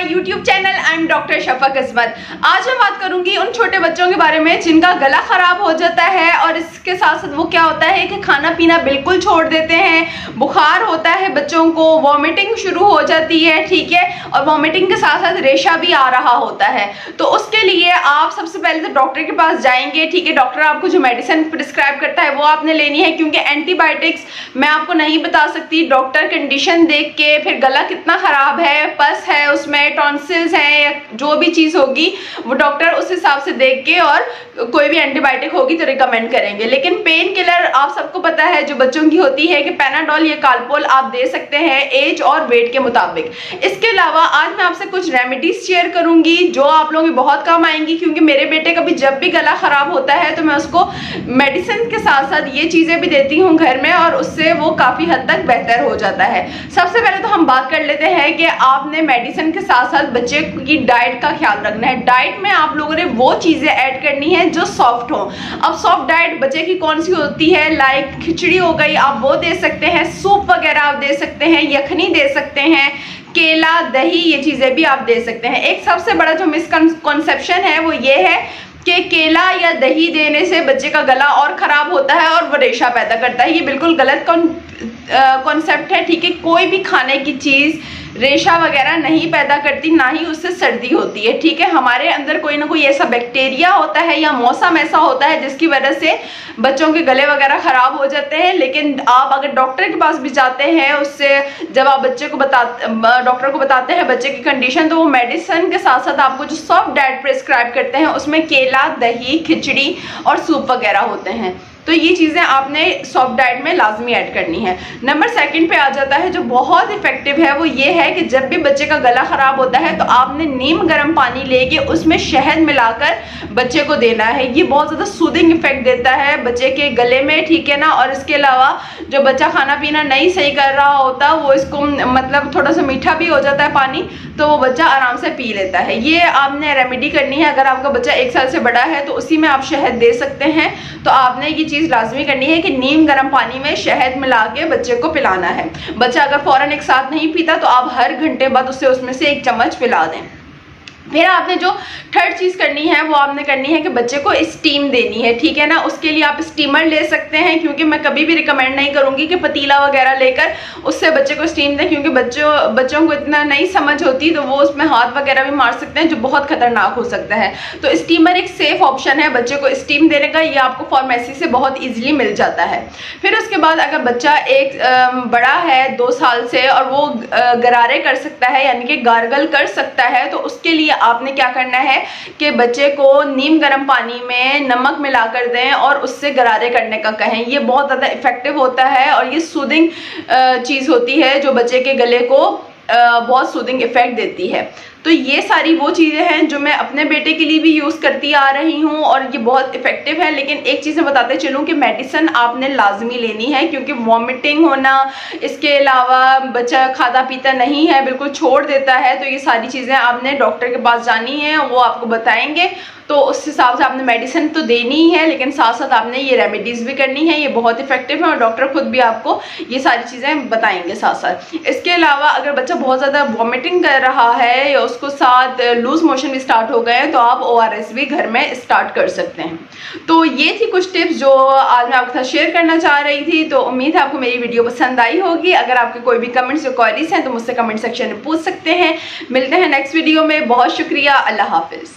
YouTube channel. I am doctor Shafaq Azmat. आज मैं बात करूंगी उन छोटे बच्चों के बारे में जिनका गला खराब हो जाता है और इसके साथ साथ वो क्या होता है कि खाना पीना बिल्कुल छोड़ देते हैं, बुखार होता है बच्चों को, वॉमिटिंग शुरू हो जाती है, ठीक है, और वॉमिटिंग के साथ साथ रेशा भी आ रहा होता है। तो उसके लिए आप सबसे पहले तो डॉक्टर के पास जाएंगे, ठीक है। डॉक्टर आपको जो मेडिसिन प्रिस्क्राइब करता है वो आपने लेनी है, क्योंकि एंटीबायोटिक्स मैं आपको नहीं बता सकती। डॉक्टर कंडीशन देख के, फिर गला कितना खराब है, पस है उसमें, टॉन्सिल्स हैं या जो भी चीज़ होगी वो डॉक्टर उस हिसाब से देख के और कोई भी एंटीबायोटिक होगी तो रिकमेंड करेंगे। लेकिन पेन किलर आप सबको पता है जो बच्चों की होती है कि पैनाडोल या कालपोल आप दे सकते हैं एज और वेट के मुताबिक। इसके अलावा आज मैं आपसे कुछ रेमेडीज शेयर करूंगी जो आप लोगों की बहुत काम आएंगी, क्योंकि मेरे बेटे का भी जब भी गला खराब होता है तो मैं उसको मेडिसिन के साथ साथ ये चीज़ें भी देती हूँ घर में और उससे वो काफ़ी हद तक बेहतर हो जाता है। सबसे पहले तो हम बात कर लेते हैं कि आपने मेडिसिन के साथ साथ बच्चे की डाइट का ख्याल रखना है। डाइट में आप लोगों ने वो चीज़ें ऐड करनी है जो सॉफ्ट हो। अब सॉफ्ट डाइट बच्चे की कौन सी होती है, लाइक खिचड़ी हो गई, आप वो दे सकते हैं, सूप वगैरह आप दे सकते हैं, यखनी दे सकते हैं, केला, दही, ये चीज़ें भी आप दे सकते हैं। एक सबसे बड़ा जो मिसकंसेप्शन है वो ये है कि केला या दही देने से बच्चे का गला और ख़राब होता है और वो रेशा पैदा करता है। ये बिल्कुल गलत कॉन्सेप्ट है, ठीक है। कोई भी खाने की चीज़ रेशा वगैरह नहीं पैदा करती, ना ही उससे सर्दी होती है, ठीक है। हमारे अंदर कोई ना कोई ऐसा बैक्टीरिया होता है या मौसम ऐसा होता है जिसकी वजह से बच्चों के गले वगैरह ख़राब हो जाते हैं। लेकिन आप अगर डॉक्टर के पास भी जाते हैं, उससे जब आप डॉक्टर को बताते हैं बच्चे की कंडीशन, तो वो मेडिसिन के साथ साथ आपको जो सॉफ्ट डाइट प्रिस्क्राइब करते हैं उसमें केला, दही, खिचड़ी और सूप वगैरह होते हैं। तो ये चीज़ें आपने सॉफ्ट डाइट में लाजमी ऐड करनी है। नंबर सेकंड पे आ जाता है जो बहुत इफेक्टिव है, वो ये है कि जब भी बच्चे का गला खराब होता है तो आपने नीम गर्म पानी लेके उसमें शहद मिलाकर बच्चे को देना है। ये बहुत ज़्यादा सूदिंग इफेक्ट देता है बच्चे के गले में, ठीक है ना। और इसके अलावा जो बच्चा खाना पीना नहीं सही कर रहा होता वो इसको मतलब थोड़ा सा मीठा भी हो जाता है पानी, तो वो बच्चा आराम से पी लेता है। ये आपने रेमेडी करनी है। अगर आपका बच्चा 1 साल से बड़ा है तो उसी में आप शहद दे सकते हैं। तो आपने ये चीज़ लाजमी करनी है कि नीम गर्म पानी में शहद मिला के बच्चे को पिलाना है। बच्चा अगर फौरन एक साथ नहीं पीता तो आप हर घंटे बाद उसे उसमें से 1 चम्मच पिला दें। फिर आपने जो थर्ड चीज़ करनी है वो आपने करनी है कि बच्चे को स्टीम देनी है, ठीक है ना। उसके लिए आप स्टीमर ले सकते हैं, क्योंकि मैं कभी भी रिकमेंड नहीं करूंगी कि पतीला वगैरह लेकर उससे बच्चे को स्टीम दें, क्योंकि बच्चों को इतना नहीं समझ होती तो वो उसमें हाथ वगैरह भी मार सकते हैं जो बहुत खतरनाक हो सकता है। तो स्टीमर एक सेफ ऑप्शन है बच्चे को स्टीम देने का। ये आपको फार्मेसी से बहुत ईजिली मिल जाता है। फिर उसके बाद अगर बच्चा एक बड़ा है 2 साल से और वो गरारे कर सकता है यानी कि गार्गल कर सकता है, तो उसके लिए आपने क्या करना है कि बच्चे को नीम गर्म पानी में नमक मिलाकर दें और उससे गरारे करने का कहें। ये बहुत ज़्यादा इफेक्टिव होता है और ये सूदिंग चीज़ होती है जो बच्चे के गले को बहुत सूदिंग इफेक्ट देती है। तो ये सारी वो चीज़ें हैं जो मैं अपने बेटे के लिए भी यूज़ करती आ रही हूँ और ये बहुत इफेक्टिव है। लेकिन एक चीज़ मैं बताते चलूँ कि मेडिसिन आपने लाजमी लेनी है, क्योंकि वॉमिटिंग होना, इसके अलावा बच्चा खाता पीता नहीं है, बिल्कुल छोड़ देता है, तो ये सारी चीज़ें आपने डॉक्टर के पास जानी है, वो आपको बताएंगे। तो उस हिसाब से आपने मेडिसिन तो देनी ही है, लेकिन साथ साथ आपने ये रेमेडीज़ भी करनी है। ये बहुत इफेक्टिव है और डॉक्टर खुद भी आपको ये सारी चीज़ें बताएंगे साथ साथ। इसके अलावा अगर बच्चा बहुत ज़्यादा वॉमिटिंग कर रहा है या उसको साथ लूज मोशन भी स्टार्ट हो गए हैं तो आप ORS भी घर में स्टार्ट कर सकते हैं। तो ये थी कुछ टिप्स जो आज मैं आपके साथ शेयर करना चाह रही थी। तो उम्मीद है आपको मेरी वीडियो पसंद आई होगी। अगर आपके कोई भी कमेंट्स या क्वेरीज हैं तो मुझसे कमेंट सेक्शन में पूछ सकते हैं। मिलते हैं नेक्स्ट वीडियो में। बहुत शुक्रिया। अल्लाह हाफिज़।